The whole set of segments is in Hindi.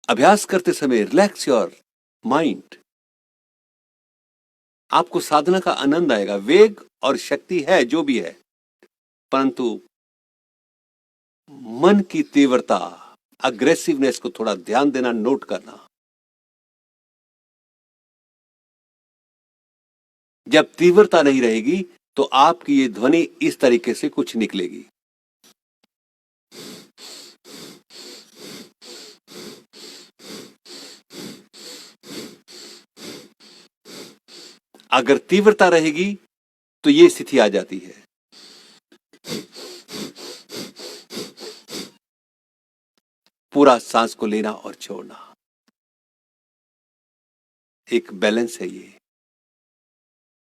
अभ्यास करते समय रिलैक्स योर माइंड। आपको साधना का आनंद आएगा। वेग और शक्ति है जो भी है, परंतु मन की तीव्रता, अग्रेसिवनेस को थोड़ा ध्यान देना, नोट करना। जब तीव्रता नहीं रहेगी तो आपकी ये ध्वनि इस तरीके से कुछ निकलेगी। अगर तीव्रता रहेगी तो ये स्थिति आ जाती है। पूरा सांस को लेना और छोड़ना, एक बैलेंस है ये।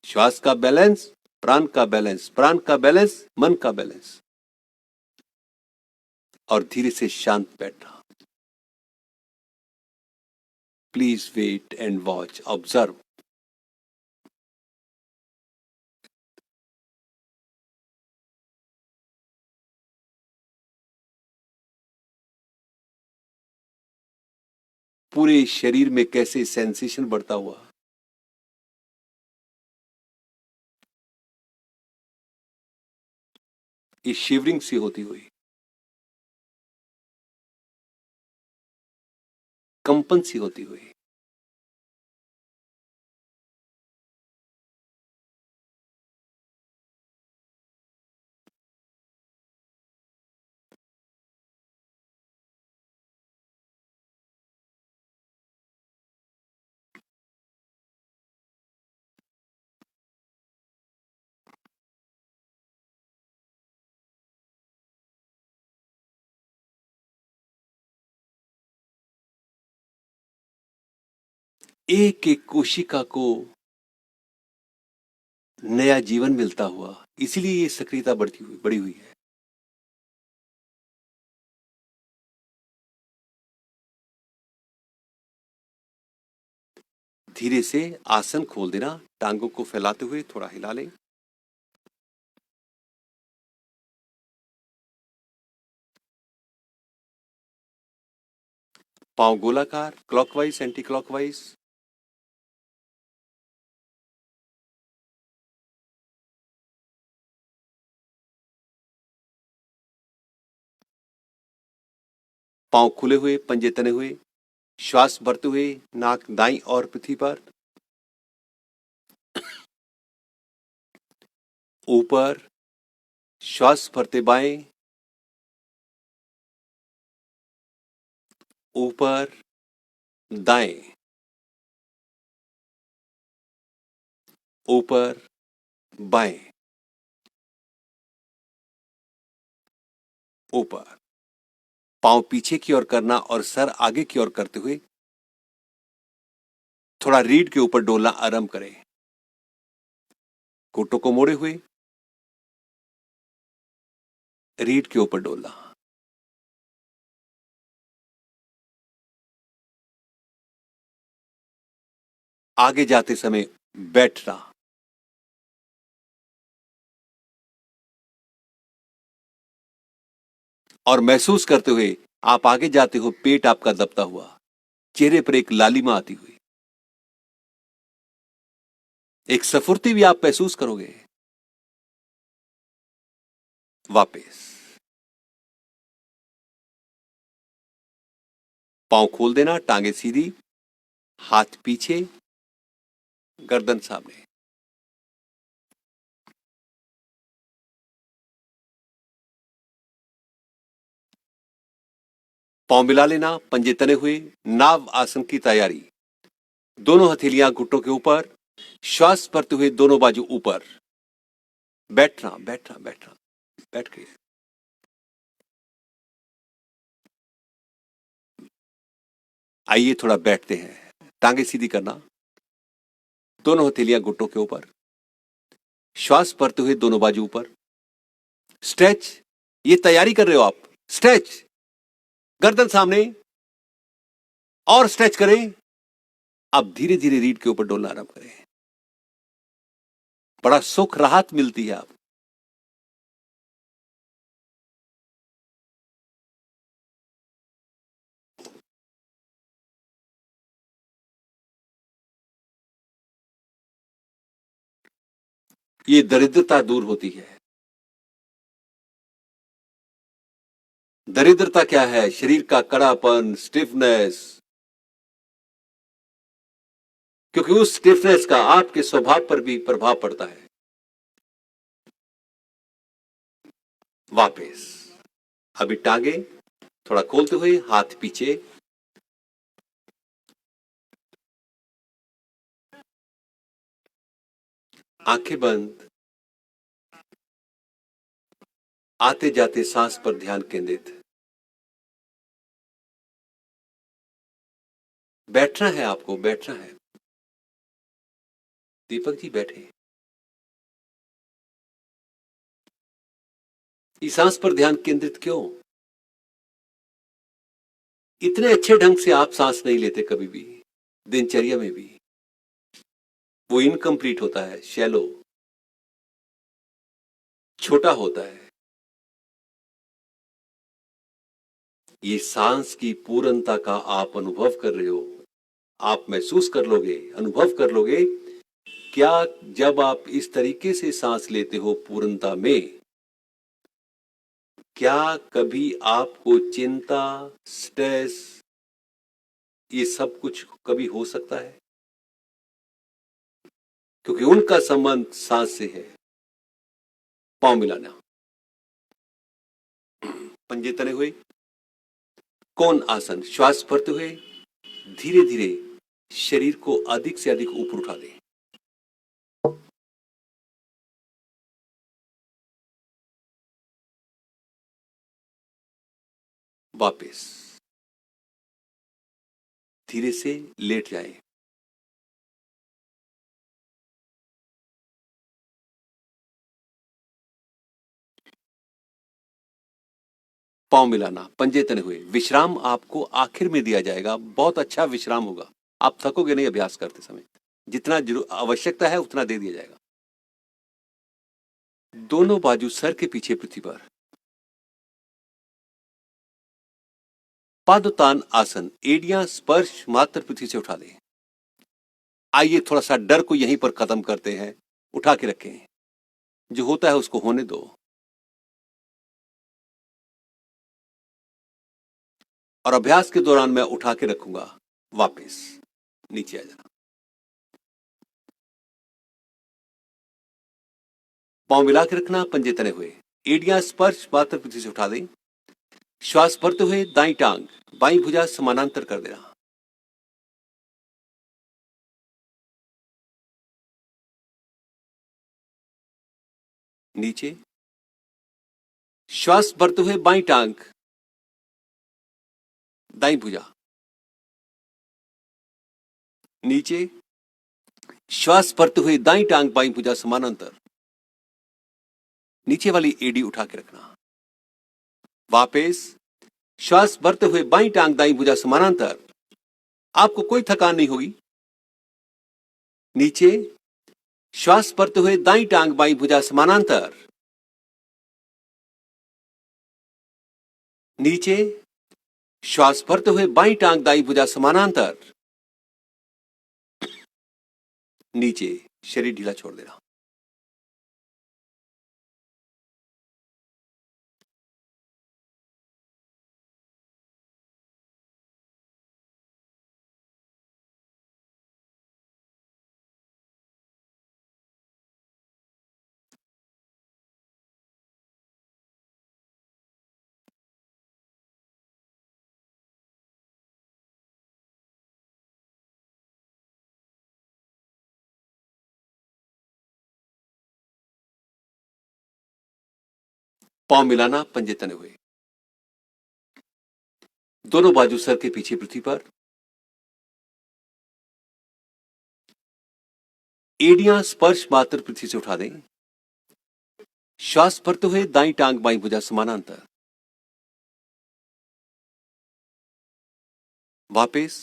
श्वास का बैलेंस, प्राण का बैलेंस, प्राण का बैलेंस, मन का बैलेंस। और धीरे से शांत बैठना। Please wait and watch, observe. पूरे शरीर में कैसे सेंसेशन बढ़ता हुआ। ये शिवरिंग सी होती हुई, कंपन सी होती हुई। एक एक कोशिका को नया जीवन मिलता हुआ, इसीलिए ये सक्रियता बढ़ी हुई है। धीरे से आसन खोल देना, टांगों को फैलाते हुए थोड़ा हिला लें। पांव गोलाकार, क्लॉकवाइज, एंटी क्लॉकवाइज। पांव खुले हुए, पंजे तने हुए। श्वास भरते हुए नाक दाईं और पृथ्वी पर, ऊपर। श्वास भरते बाएं, ऊपर, दाएं, ऊपर, बाएं, ऊपर। पांव पीछे की ओर करना और सर आगे की ओर करते हुए थोड़ा रीढ़ के ऊपर डोलना आरंभ करें। घुटनों को मोड़े हुए रीढ़ के ऊपर डोलना। आगे जाते समय बैठना। और महसूस करते हुए आप आगे जाते हो, पेट आपका दबता हुआ, चेहरे पर एक लालिमा आती हुई, एक स्फूर्ति भी आप महसूस करोगे। वापस पांव खोल देना, टांगे सीधी, हाथ पीछे, गर्दन सामने। पांव मिला लेना, पंजे तने हुए, नाव आसन की तैयारी। दोनों हथेलियां घुटनों के ऊपर, श्वास भरते हुए दोनों बाजू ऊपर। बैठना बैठना बैठना, बैठ गए। आइए थोड़ा बैठते हैं। टांगे सीधी करना, दोनों हथेलियां घुटनों के ऊपर, श्वास भरते हुए दोनों बाजू ऊपर। स्ट्रेच, ये तैयारी कर रहे हो आप। स्ट्रेच, गर्दन सामने, और स्ट्रेच करें। अब धीरे धीरे रीढ़ के ऊपर डोलना आरंभ करें। बड़ा सुख राहत मिलती है आप। ये दरिद्रता दूर होती है। दरिद्रता क्या है? शरीर का कड़ापन, स्टिफनेस, क्योंकि उस स्टिफनेस का आपके स्वभाव पर भी प्रभाव पड़ता है। वापस अभी टांगे थोड़ा खोलते हुए, हाथ पीछे, आंखें बंद, आते जाते सांस पर ध्यान केंद्रित। बैठना है, आपको बैठना है। दीपक जी बैठे। इस सांस पर ध्यान केंद्रित क्यों? इतने अच्छे ढंग से आप सांस नहीं लेते कभी भी, दिनचर्या में भी। वो इनकम्प्लीट होता है, शैलो, छोटा होता है। ये सांस की पूर्णता का आप अनुभव कर रहे हो। आप महसूस कर लोगे, अनुभव कर लोगे, क्या जब आप इस तरीके से सांस लेते हो पूर्णता में, क्या कभी आपको चिंता, स्ट्रेस, ये सब कुछ कभी हो सकता है? क्योंकि उनका संबंध सांस से है। पांव मिलाना, पंजे तने हुए, कौन आसन, श्वास भरते हुए धीरे धीरे शरीर को अधिक से अधिक ऊपर उठा दें। वापस धीरे से लेट जाएं। पांव मिलाना, पंजे तने हुए। विश्राम आपको आखिर में दिया जाएगा, बहुत अच्छा विश्राम होगा। आप थकोगे नहीं अभ्यास करते समय, जितना आवश्यकता है उतना दे दिया जाएगा। दोनों बाजू सर के पीछे पृथ्वी पर। पादोत्तान आसन, एड़ियां स्पर्श मात्र पृथ्वी से उठा दें। आइए थोड़ा सा डर को यहीं पर खत्म करते हैं, उठा के रखें। जो होता है उसको होने दो, और अभ्यास के दौरान मैं उठा के रखूंगा। वापस नीचे आ जाना। पांव मिला के रखना, पंजे तने हुए, एड़ियां स्पर्श मात्र पृथ्वी से उठा दें। श्वास भरते हुए दाई टांग बाई भुजा समानांतर कर देना। नीचे श्वास भरते हुए बाई टांग दाई भुजा। नीचे श्वास भरते हुए दाई टांग बाई भुजा समानांतर। नीचे वाली एड़ी उठा के रखना। वापस श्वास भरते हुए बाई टांग दाई भुजा समानांतर। आपको कोई थकान नहीं होगी। नीचे श्वास भरते हुए दाई टांग बाई भुजा समानांतर। नीचे श्वास भरते हुए बाई टांग दाई भुजा समानांतर। नीचे शरीर ढीला छोड़ देना। पांव मिलाना, पंजे तने हुए, दोनों बाजू सर के पीछे पृथ्वी पर। एड़ियां स्पर्श मात्र पृथ्वी से उठा दें। श्वास भरते हुए दाई टांग बाई भुजा समानांतर। वापस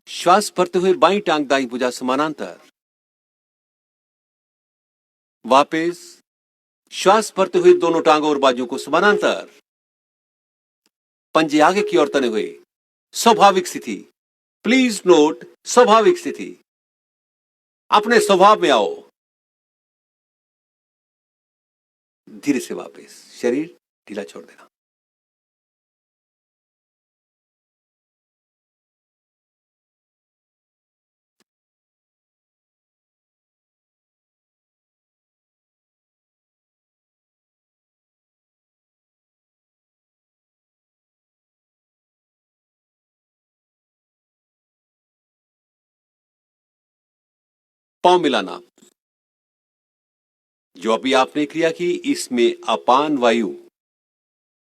श्वास भरते हुए बाई टांग दाई भुजा समानांतर। वापस श्वास भरते हुए दोनों टांगों और बाजुओं को समानांतर, पंजे आगे की ओर तने हुए, स्वाभाविक स्थिति। प्लीज नोट स्वाभाविक स्थिति। अपने स्वभाव में आओ। धीरे से वापस शरीर ढीला छोड़ देना। पांव मिलाना। जो अभी आपने क्रिया की, इसमें अपान वायु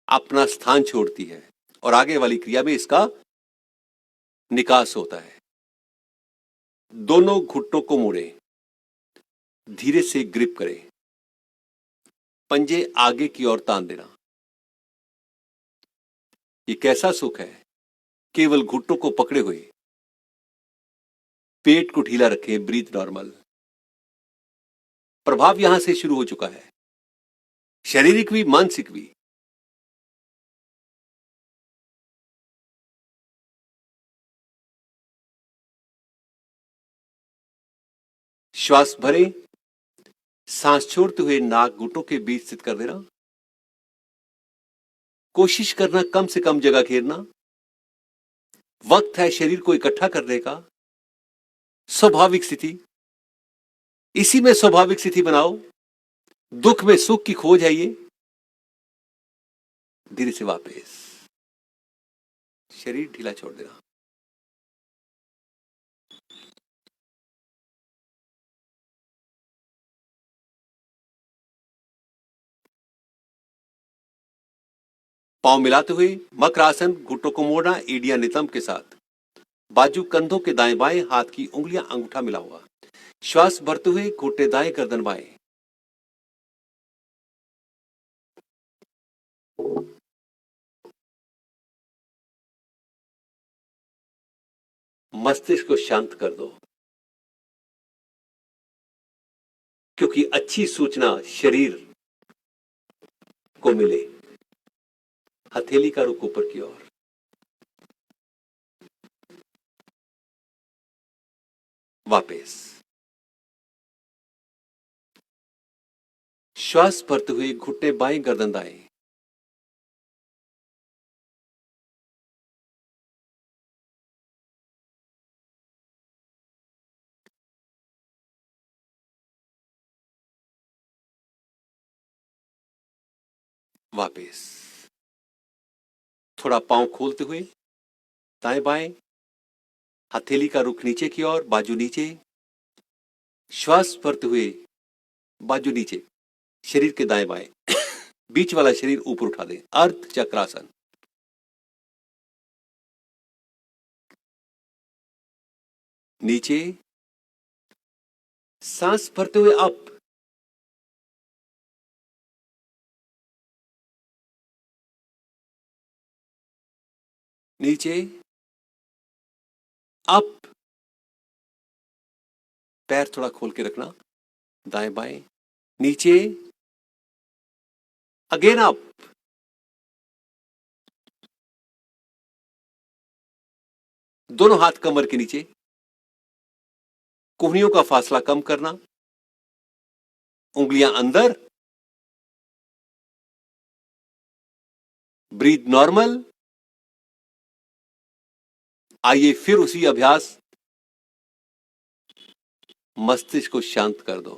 अपना स्थान छोड़ती है और आगे वाली क्रिया में इसका निकास होता है। दोनों घुटनों को मोड़े, धीरे से ग्रिप करें, पंजे आगे की ओर तान देना। ये कैसा सुख है, केवल घुटनों को पकड़े हुए, पेट को ढीला रखें, ब्रीथ नॉर्मल। प्रभाव यहां से शुरू हो चुका है, शारीरिक भी मानसिक भी। श्वास भरें, सांस छोड़ते हुए नाक घुटनों के बीच स्थित कर देना। कोशिश करना कम से कम जगह घेरना। वक्त है शरीर को इकट्ठा करने का। स्वाभाविक स्थिति, इसी में स्वाभाविक स्थिति बनाओ। दुख में सुख की खोज है ये। धीरे से वापस शरीर ढीला छोड़ देना। पांव मिलाते हुए मकरासन, घुटनों को मोड़ना एडिया नितंब के साथ। बाजू कंधों के दाएं बाएं, हाथ की उंगलियां अंगूठा मिला हुआ। श्वास भरते हुए घुटने दाएं, गर्दन बाएं। मस्तिष्क को शांत कर दो, क्योंकि अच्छी सूचना शरीर को मिले। हथेली का रुख ऊपर की ओर। वापस श्वास भरते हुए घुटने बाएं, गर्दन दाएं। वापस थोड़ा पांव खोलते हुए दाएं बाएं, हथेली का रुख नीचे की ओर, बाजू नीचे। श्वास भरते हुए बाजू नीचे, शरीर के दाएं बाएं। बीच वाला शरीर ऊपर उठा दें, अर्ध चक्रासन। नीचे, सांस भरते हुए अप, नीचे, अप। पैर थोड़ा खोल के रखना, दाएं बाएं, नीचे, अगेन अप। दोनों हाथ कमर के नीचे, कोहनियों का फासला कम करना, उंगलियां अंदर। Breathe normal. आइए फिर उसी अभ्यास। मस्तिष्क को शांत कर दो,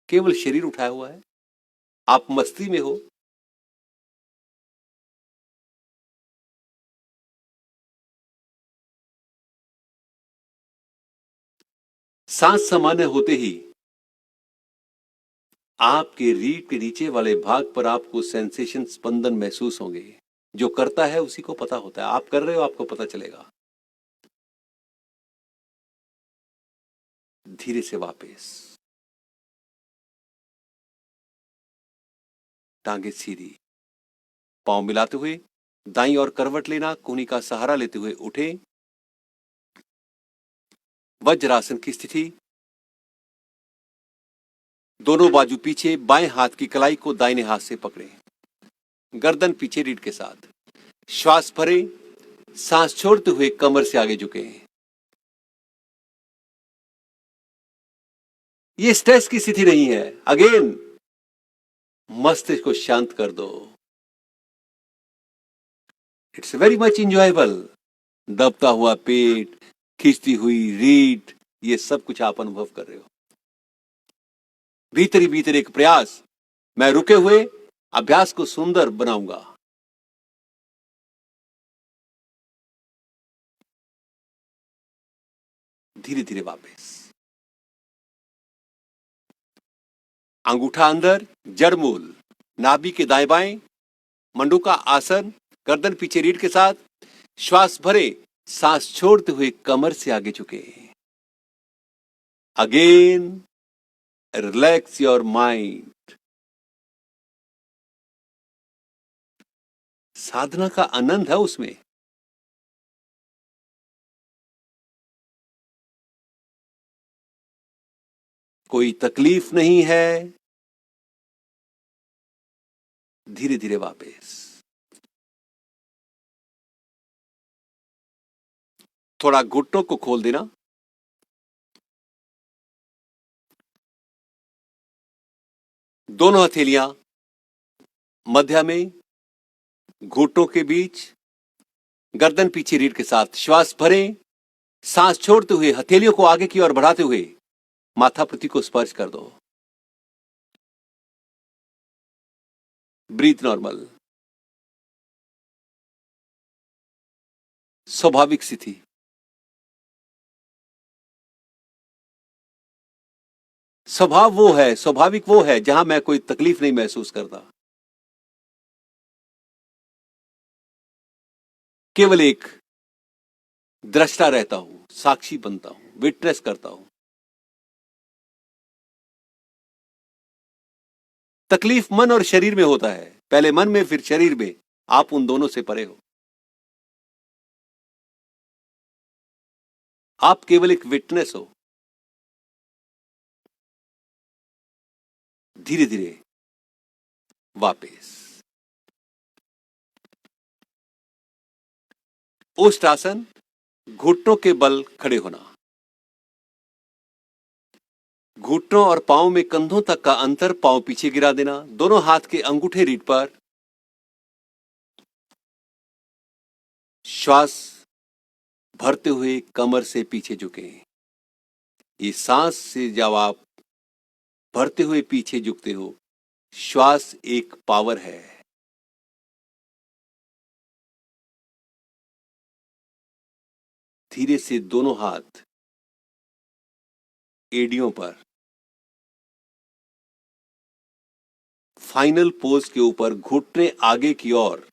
केवल शरीर उठाया हुआ है, आप मस्ती में हो। सांस सामान्य होते ही आपके रीढ़ के नीचे वाले भाग पर आपको सेंसेशन, स्पंदन महसूस होंगे। जो करता है उसी को पता होता है, आप कर रहे हो आपको पता चलेगा। धीरे से वापस, टांगे सीधी, पांव मिलाते हुए दाईं ओर करवट लेना, कोहनी का सहारा लेते हुए उठे। वज्रासन की स्थिति। दोनों बाजू पीछे, बाएं हाथ की कलाई को दाहिने हाथ से पकड़े, गर्दन पीछे रीढ़ के साथ। श्वास भरें, सांस छोड़ते हुए कमर से आगे झुके। ये स्ट्रेस की स्थिति नहीं है। अगेन मस्तिष्क को शांत कर दो। It's very much enjoyable. दबता हुआ पेट, खींचती हुई रीढ़, ये सब कुछ आप अनुभव कर रहे हो। भीतर ही भीतर एक प्रयास, मैं रुके हुए अभ्यास को सुंदर बनाऊंगा। धीरे धीरे वापस। अंगूठा अंदर, जड़मूल, नाभि के दाएं बाएं, मंडूका आसन, गर्दन पीछे रीढ़ के साथ। श्वास भरे, सांस छोड़ते हुए कमर से आगे झुके। Again relax your mind. साधना का आनंद है उसमें। कोई तकलीफ नहीं है। धीरे धीरे वापस। थोड़ा घुटनों को खोल देना। दोनों हथेलियां मध्य में, घुटनों के बीच, गर्दन पीछे रीढ़ के साथ। श्वास भरें, सांस छोड़ते हुए हथेलियों को आगे की ओर बढ़ाते हुए माथा पृथ्वी को स्पर्श कर दो। Breathe normal. स्वाभाविक स्थिति। स्वभाव वो है, स्वाभाविक वो है जहां मैं कोई तकलीफ नहीं महसूस करता। केवल एक दृष्टा रहता हूं, साक्षी बनता हूं, विटनेस करता हूं। तकलीफ मन और शरीर में होता है, पहले मन में फिर शरीर में। आप उन दोनों से परे हो। आप केवल एक विटनेस हो। धीरे धीरे वापस। ओष्ठासन, घुटनों के बल खड़े होना। घुटनों और पांव में कंधों तक का अंतर, पांव पीछे गिरा देना। दोनों हाथ के अंगूठे रीढ़ पर। श्वास भरते हुए कमर से पीछे झुके। ये सांस से जब आप भरते हुए पीछे झुकते हो, श्वास एक पावर है। धीरे से दोनों हाथ एड़ियों पर, फाइनल पोज के ऊपर, घुटने आगे की ओर,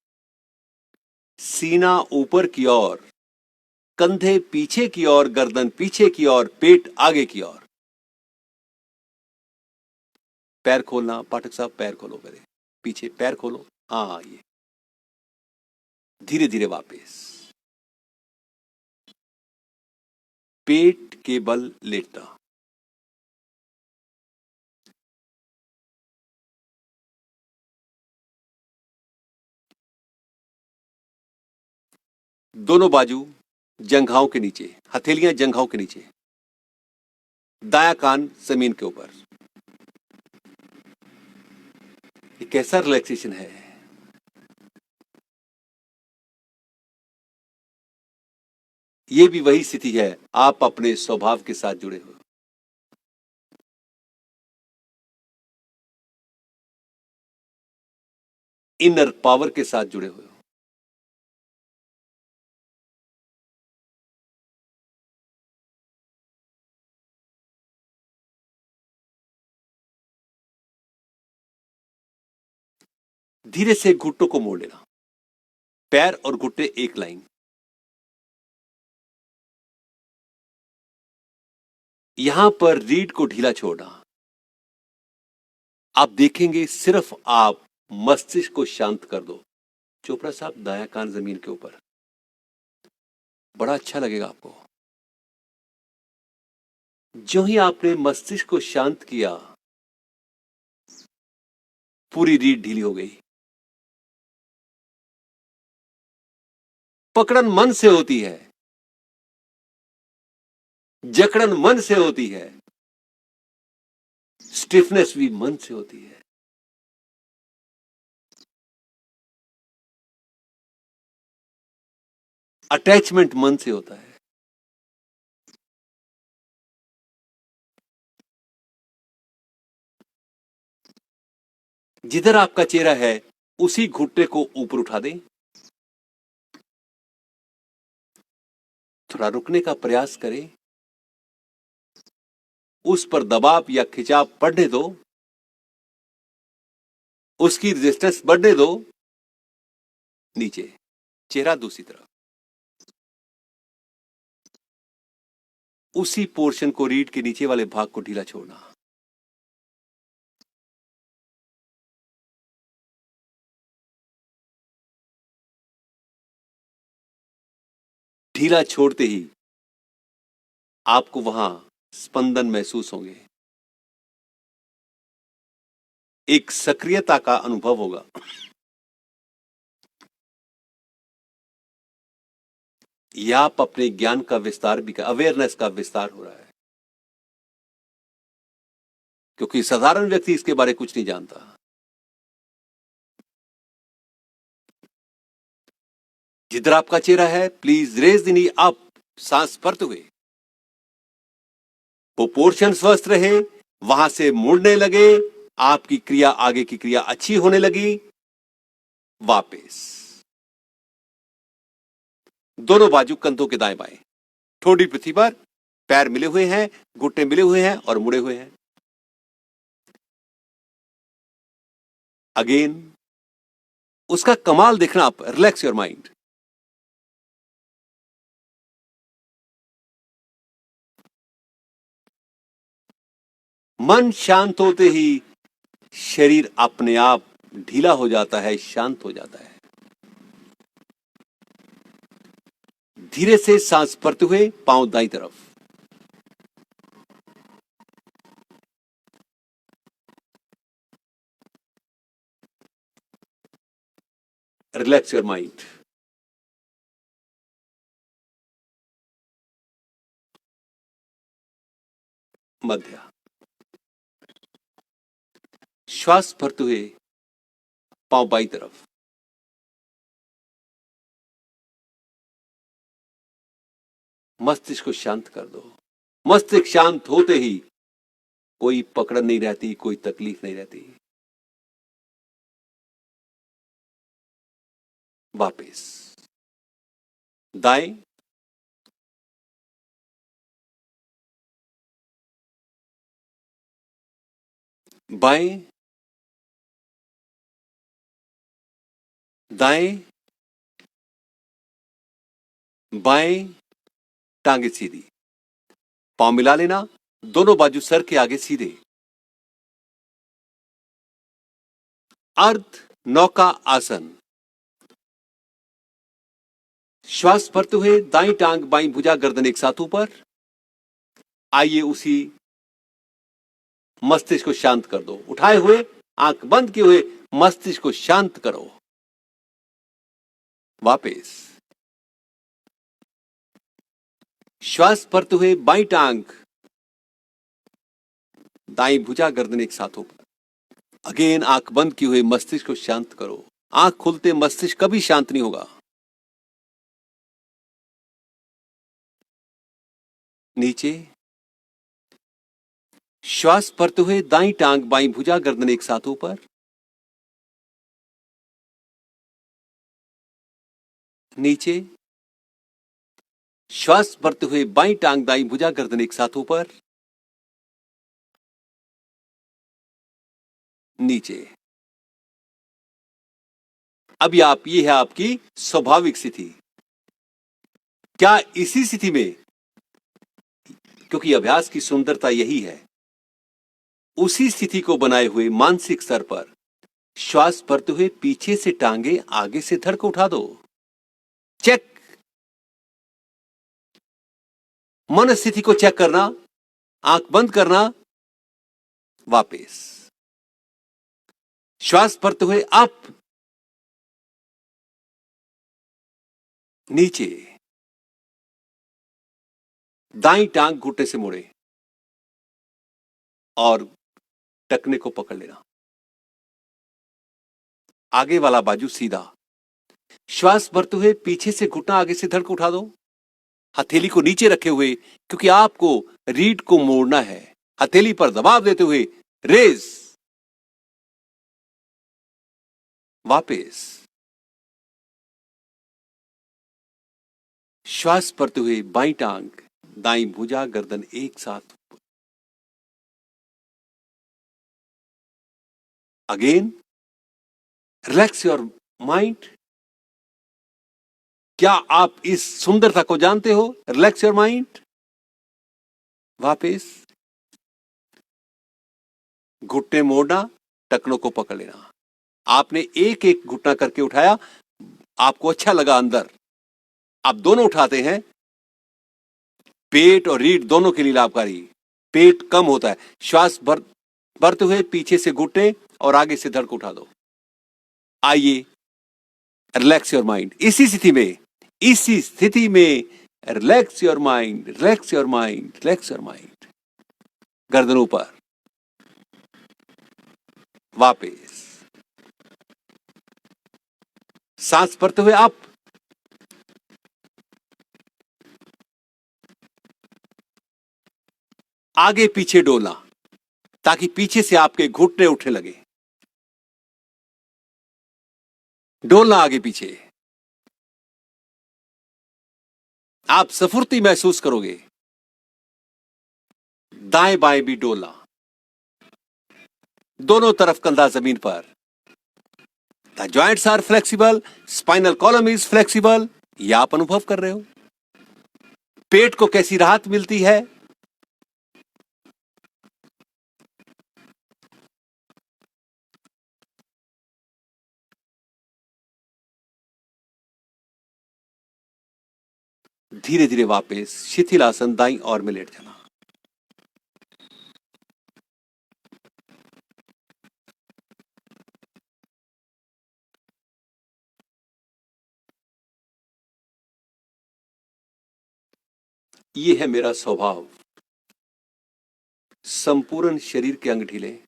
सीना ऊपर की ओर, कंधे पीछे की ओर, गर्दन पीछे की ओर, पेट आगे की ओर। पैर खोलना। पाठक साहब पैर खोलो, मेरे पीछे पैर खोलो। हाँ, ये धीरे धीरे वापस। पेट के बल लेटना। दोनों बाजू जंघाओं के नीचे, हथेलियां जंघाओं के नीचे, दायां कान जमीन के ऊपर। ये कैसा रिलैक्सेशन है। ये भी वही स्थिति है, आप अपने स्वभाव के साथ जुड़े हो। इनर पावर के साथ जुड़े हुए हो। धीरे से घुटनों को मोड़ लेना। पैर और घुटने एक लाइन। यहां पर रीढ़ को ढीला छोड़ना। आप देखेंगे सिर्फ आप मस्तिष्क को शांत कर दो। चोपड़ा साहब दायां कान जमीन के ऊपर। बड़ा अच्छा लगेगा आपको। जो ही आपने मस्तिष्क को शांत किया, पूरी रीढ़ ढीली हो गई। पकड़न मन से होती है, जकड़न मन से होती है, स्टिफनेस भी मन से होती है। अटैचमेंट मन से होता है। जिधर आपका चेहरा है उसी घुटने को ऊपर उठा दें। थोड़ा रुकने का प्रयास करें। उस पर दबाव या खिंचाव पड़ने दो, उसकी रेजिस्टेंस बढ़ने दो। नीचे चेहरा दूसरी तरफ, उसी पोर्शन को, रीढ़ के नीचे वाले भाग को ढीला छोड़ना। ढीला छोड़ते ही आपको वहां स्पंदन महसूस होंगे, एक सक्रियता का अनुभव होगा। या आप अपने ज्ञान का विस्तार भी, अवेयरनेस का विस्तार हो रहा है, क्योंकि साधारण व्यक्ति इसके बारे कुछ नहीं जानता। जिधर आपका चेहरा है please raise the knee up, सांस भरते हुए वो पोर्शन स्वस्थ रहे, वहां से मुड़ने लगे, आपकी क्रिया, आगे की क्रिया अच्छी होने लगी। वापस दोनों बाजू कंधों के दाएं बाएं, ठोड़ी पृथ्वी पर, पैर मिले हुए हैं, घुटने मिले हुए हैं और मुड़े हुए हैं। अगेन उसका कमाल देखना आप। Relax your mind. मन शांत होते ही शरीर अपने आप ढीला हो जाता है, शांत हो जाता है। धीरे से सांस भरते हुए पांव दाईं तरफ, रिलैक्स योर माइंड। मध्य श्वास भरते हुए पांव बाईं तरफ, मस्तिष्क को शांत कर दो। मस्तिष्क शांत होते ही कोई पकड़ नहीं रहती, कोई तकलीफ नहीं रहती। वापस दाएं, बाएं, दाएं, बाएं, टांगे सीधी, पांव मिला लेना, दोनों बाजू सर के आगे सीधे। अर्ध नौका आसन। श्वास भरते हुए दाईं टांग बाईं भुजा गर्दन एक साथ ऊपर। आइए उसी मस्तिष्क को शांत कर दो। उठाए हुए, आंख बंद किए हुए मस्तिष्क को शांत करो। वापस श्वास भरते हुए बाईं टांग दाईं भुजा गर्दन एक साथ ऊपर। अगेन आंख बंद किए हुए मस्तिष्क को शांत करो। आंख खुलते मस्तिष्क कभी शांत नहीं होगा। नीचे श्वास भरते हुए दाईं टांग बाईं भुजा गर्दन एक साथ ऊपर। नीचे श्वास भरते हुए बाईं टांग दाईं भुजा गर्दन एक साथ ऊपर। नीचे। अभी आप, ये है आपकी स्वाभाविक स्थिति। क्या इसी स्थिति में, क्योंकि अभ्यास की सुंदरता यही है, उसी स्थिति को बनाए हुए मानसिक स्तर पर श्वास भरते हुए पीछे से टांगे आगे से धड़ को उठा दो। चेक। मन स्थिति को चेक करना, आंख बंद करना। वापस श्वास भरते हुए अप, नीचे, दाईं टांग घुटने से मोड़े और टखने को पकड़ लेना। आगे वाला बाजू सीधा। श्वास भरते हुए पीछे से घुटना आगे से धड़ को उठा दो, हथेली को नीचे रखे हुए, क्योंकि आपको रीढ़ को मोड़ना है। हथेली पर दबाव देते हुए रेज, वापस। श्वास भरते हुए बाईं टांग, दाईं भुजा, गर्दन एक साथ। Again, relax your mind. क्या आप इस सुंदरता को जानते हो? Relax your mind. वापस, घुटने मोड़ना, टखनों को पकड़ लेना। आपने एक एक घुटना करके उठाया, आपको अच्छा लगा अंदर। आप दोनों उठाते हैं, पेट और रीढ़ दोनों के लिए लाभकारी। पेट कम होता है। श्वास भरते हुए पीछे से घुटने और आगे से धड़ को उठा दो। आइए, रिलैक्स योर माइंड। इसी स्थिति में relax your mind, relax your mind, relax your mind. गर्दन ऊपर, वापस। सांस भरते हुए अप, आगे पीछे डोलना, ताकि पीछे से आपके घुटने उठने लगे। डोलना आगे पीछे, आप स्फूर्ति महसूस करोगे। दाएं बाएं भी डोलना, दोनों तरफ कंधा जमीन पर। The joints are flexible, spinal column is flexible. यह आप अनुभव कर रहे हो। पेट को कैसी राहत मिलती है। धीरे धीरे वापस शिथिलासन दाईं ओर में लेट जाना। ये है मेरा स्वभाव। संपूर्ण शरीर के अंग ढीले।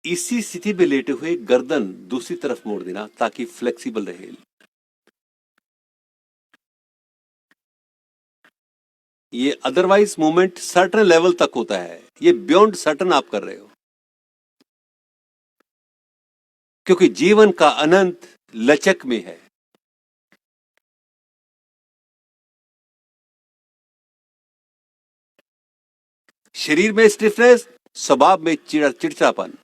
इसी स्थिति में लेटे हुए गर्दन दूसरी तरफ मोड़ देना, ताकि फ्लेक्सिबल रहे। ये अदरवाइज मूवमेंट सर्टन लेवल तक होता है, ये बियॉन्ड सर्टन आप कर रहे हो, क्योंकि जीवन का अनंत लचक में है। शरीर में स्टिफनेस, स्वभाव में चिड़चिड़ापन।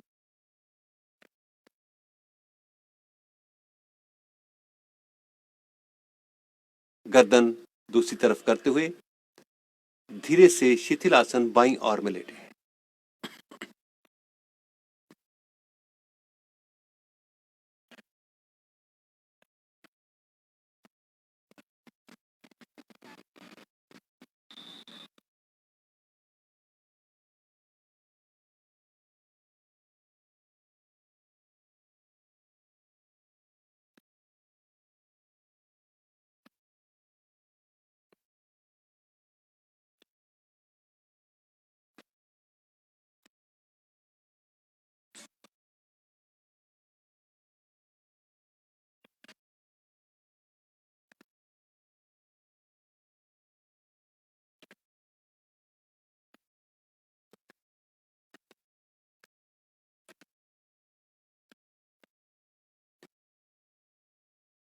गर्दन दूसरी तरफ करते हुए धीरे से शिथिलासन बाईं ओर में लेटे।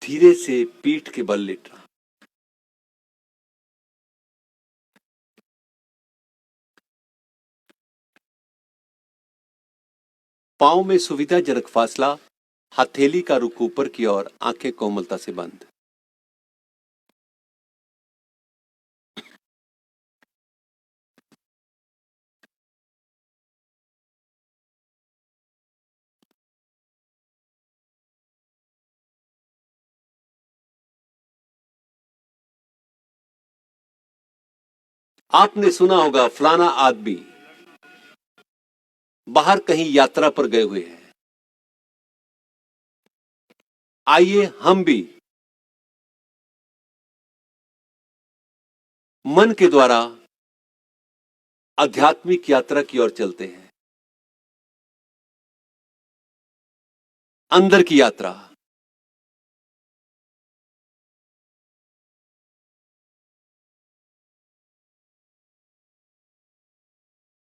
धीरे से पीठ के बल लेटना। पांव में सुविधाजनक फासला, हथेली का रुख ऊपर की ओर, आंखें कोमलता से बंद। आपने सुना होगा फलाना आदमी बाहर कहीं यात्रा पर गए हुए हैं। आइए हम भी मन के द्वारा आध्यात्मिक यात्रा की ओर चलते हैं। अंदर की यात्रा।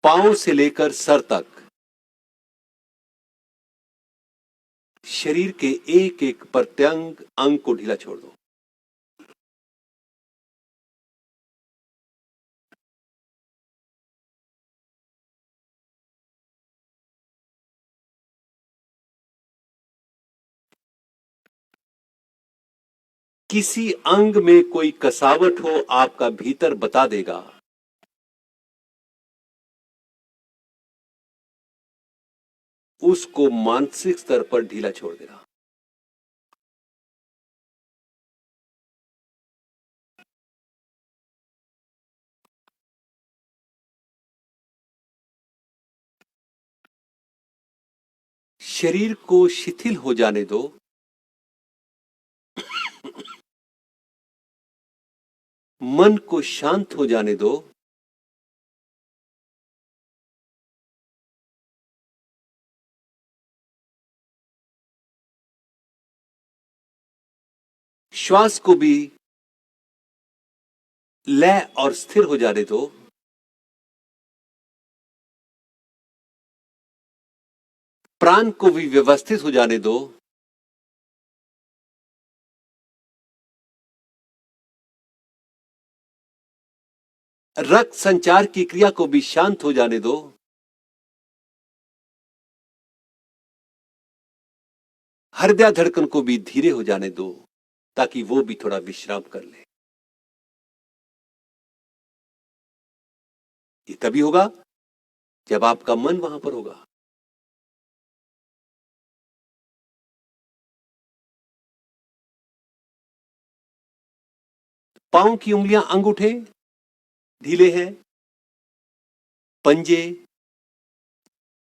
पांव से लेकर सर तक शरीर के एक एक प्रत्यंग अंग को ढीला छोड़ दो। किसी अंग में कोई कसावट हो, आपका भीतर बता देगा। उसको मानसिक स्तर पर ढीला छोड़ देना। शरीर को शिथिल हो जाने दो। मन को शांत हो जाने दो। श्वास को भी लय और स्थिर हो जाने दो। प्राण को भी व्यवस्थित हो जाने दो। रक्त संचार की क्रिया को भी शांत हो जाने दो। हृदय धड़कन को भी धीरे हो जाने दो, ताकि वो भी थोड़ा विश्राम कर ले। ये तभी होगा जब आपका मन वहां पर होगा। पांव की उंगलियां, अंगूठे ढीले हैं। पंजे,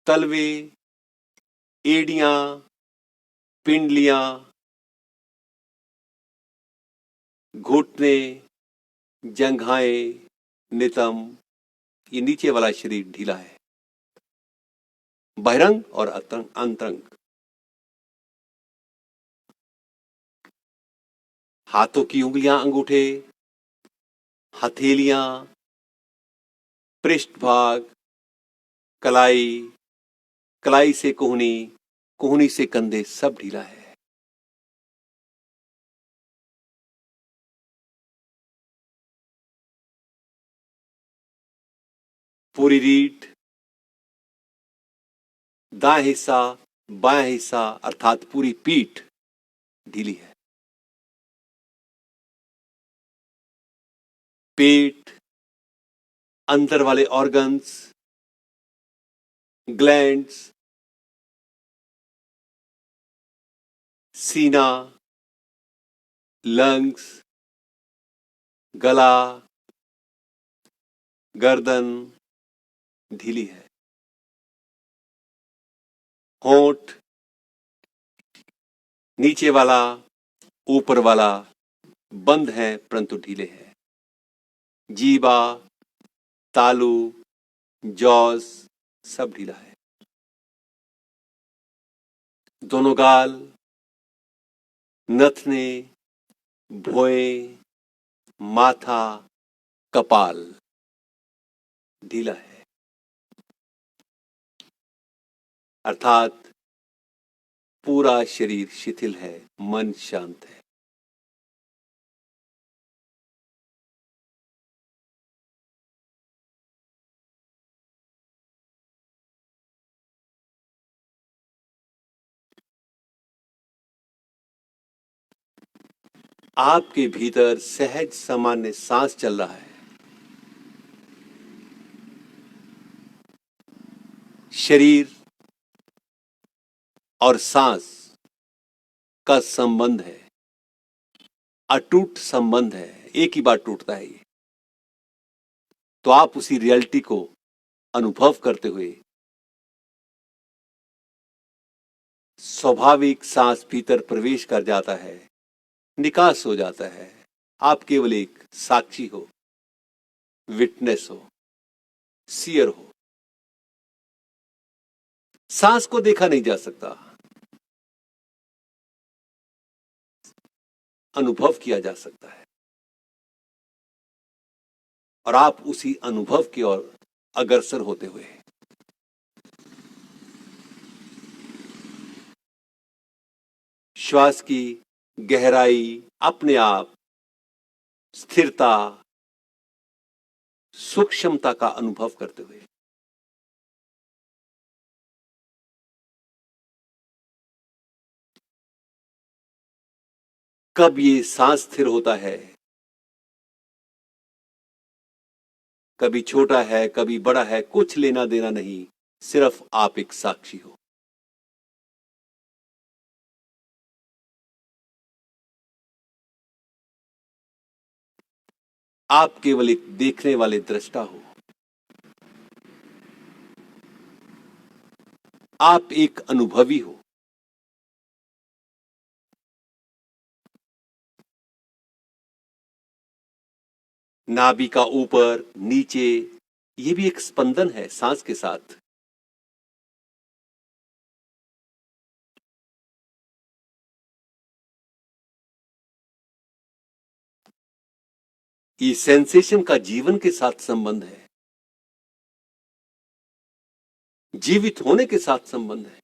तलवे, एड़ियां, पिंडलियां, घुटने, जंघाएं, नितंब, ये नीचे वाला शरीर ढीला है। बहिरंग और अंतरंग। हाथों की उंगलियां, अंगूठे, हथेलियां, पृष्ठभाग, कलाई, कलाई से कोहनी, कोहनी से कंधे, सब ढीला है। पूरी रीढ़, दाएं हिस्सा, बायां हिस्सा अर्थात पूरी पीठ ढीली है। पेट, अंदर वाले ऑर्गन्स, ग्लैंड्स, सीना, लंग्स, गला, गर्दन ढीली है। होंठ, नीचे वाला, ऊपर वाला बंद है परंतु ढीले हैं। जीवा, तालू, जॉस सब ढीला है। दोनों गाल, नथने, भोए, माथा, कपाल ढीला है। अर्थात पूरा शरीर शिथिल है, मन शांत है। आपके भीतर सहज सामान्य सांस चल रहा है। शरीर और सांस का संबंध है, अटूट संबंध है, एक ही बार टूटता है ये। तो आप उसी रियलिटी को अनुभव करते हुए स्वाभाविक सांस भीतर प्रवेश कर जाता है, निकास हो जाता है। आप केवल एक साक्षी हो, विटनेस हो, सीयर हो। सांस को देखा नहीं जा सकता, अनुभव किया जा सकता है। और आप उसी अनुभव की ओर अग्रसर होते हुए श्वास की गहराई, अपने आप स्थिरता, सूक्ष्मता का अनुभव करते हुए कब ये सांस स्थिर होता है, कभी छोटा है, कभी बड़ा है, कुछ लेना देना नहीं, सिर्फ आप एक साक्षी हो। आप केवल एक देखने वाले दृष्टा हो। आप एक अनुभवी हो। नाभि का ऊपर नीचे, ये भी एक स्पंदन है सांस के साथ। ये सेंसेशन का जीवन के साथ संबंध है, जीवित होने के साथ संबंध है।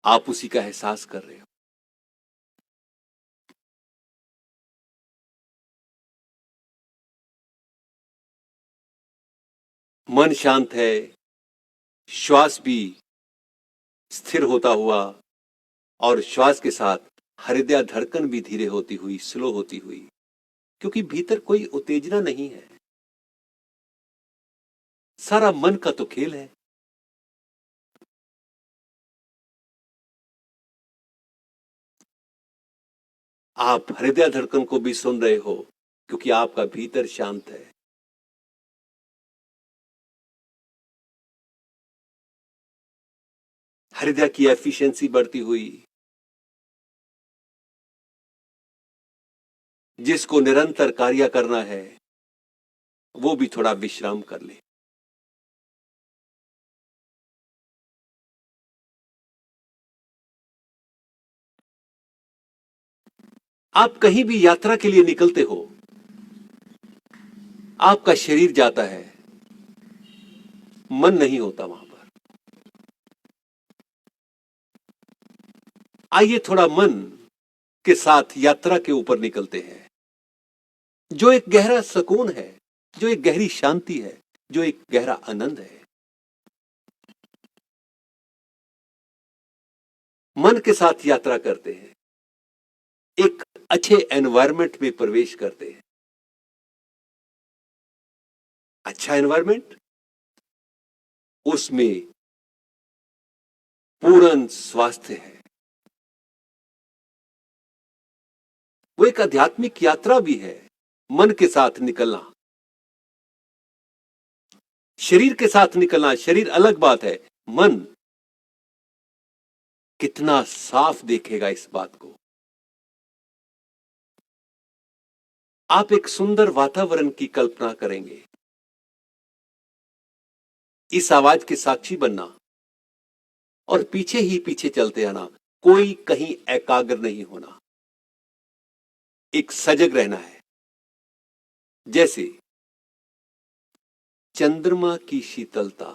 आप उसी का एहसास कर रहे हो। मन शांत है, श्वास भी स्थिर होता हुआ, और श्वास के साथ हृदय धड़कन भी धीरे होती हुई, स्लो होती हुई, क्योंकि भीतर कोई उत्तेजना नहीं है। सारा मन का तो खेल है। आप हृदय धड़कन को भी सुन रहे हो, क्योंकि आपका भीतर शांत है। हृदय की एफिशिएंसी बढ़ती हुई, जिसको निरंतर कार्य करना है वो भी थोड़ा विश्राम कर ले। आप कहीं भी यात्रा के लिए निकलते हो, आपका शरीर जाता है, मन नहीं होता वहां पर। आइए थोड़ा मन के साथ यात्रा के ऊपर निकलते हैं, जो एक गहरा सुकून है, जो एक गहरी शांति है, जो एक गहरा आनंद है। मन के साथ यात्रा करते हैं, एक अच्छे एनवायरनमेंट में प्रवेश करते हैं। अच्छा एनवायरनमेंट, उसमें पूर्ण स्वास्थ्य है। वो एक आध्यात्मिक यात्रा भी है, मन के साथ निकलना, शरीर के साथ निकलना। शरीर अलग बात है, मन कितना साफ देखेगा इस बात को। आप एक सुंदर वातावरण की कल्पना करेंगे, इस आवाज के साक्षी बनना और पीछे ही पीछे चलते आना, कोई कहीं एकाग्र नहीं होना, एक सजग रहना है। जैसे चंद्रमा की शीतलता,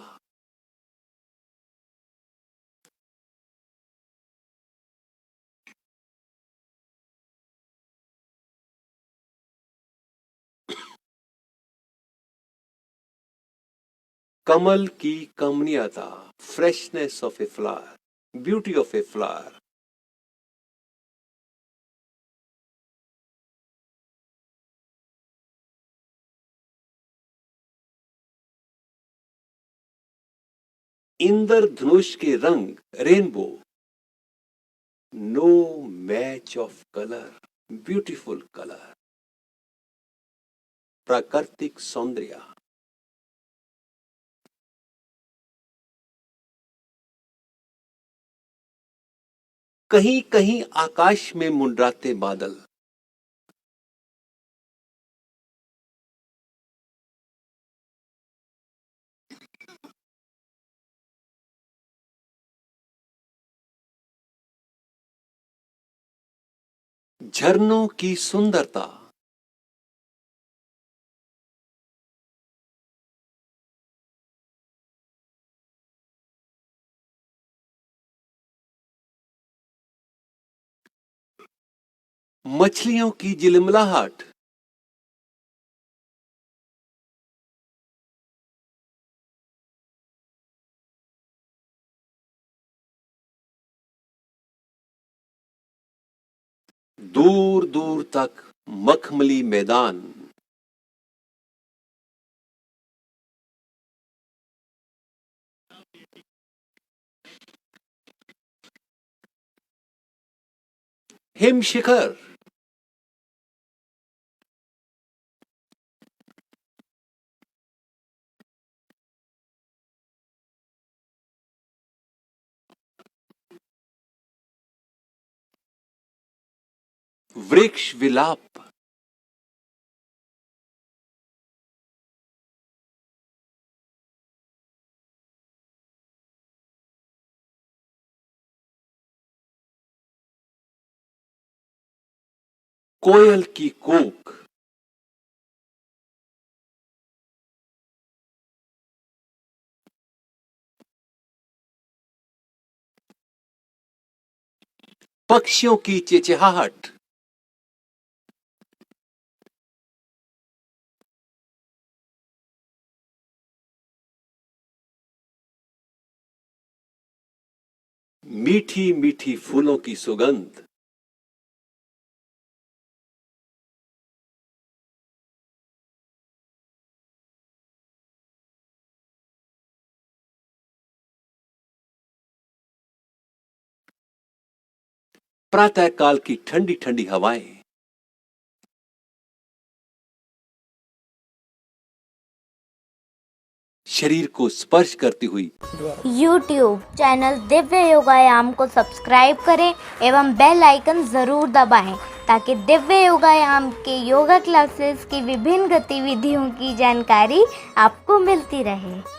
कमल की कमनीयता, freshness of a flower, beauty of a flower, इंद्रधनुष के रंग rainbow, no match of colour, beautiful colour, प्राकृतिक सौंदर्य। कहीं कहीं आकाश में मुंडराते बादल, झरनों की सुंदरता, मछलियों की झिलमिलाहट, दूर दूर तक मखमली मैदान, हिम शिखर, वृक्ष विलाप, कोयल की कूक, पक्षियों की चिहचिहाहट, मीठी मीठी फूलों की सुगंध, प्रातःकाल की ठंडी ठंडी हवाएं, शरीर को स्पर्श करती हुई। यूट्यूब चैनल दिव्य योगायाम को सब्सक्राइब करें एवं बेल आइकन ज़रूर दबाएं ताकि दिव्य योगायाम के योगा क्लासेस की विभिन्न गतिविधियों की जानकारी आपको मिलती रहे।